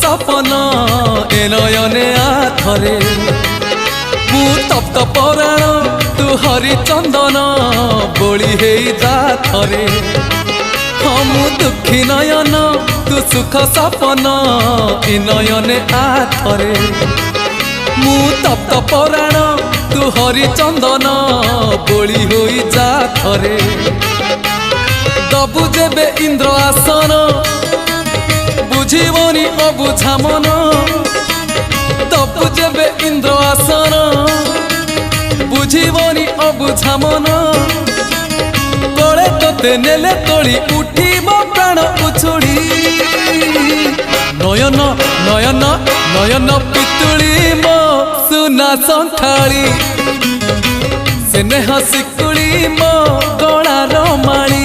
सपन ए नयने आथरे मु तप्त पराण तू हरिचंदन बोली हे जा थरे मु दुखी नयन तू सुख सपन ए नयने आथरे मु तप्त पराण तू हरिचंदन बोली होई जा थरे दबु जेबे इंद्र आसन बुझीबनी अबुझा मन दबु जेबे इंद्र आसन बुझीबनी अबुझा मन तोते नेले तोड़ी उठीब प्राण उछुड़ी नयन नयन नयन पितुड़ी मो सुना संथाली स्नेह शिकुड़ी मो गलार माली।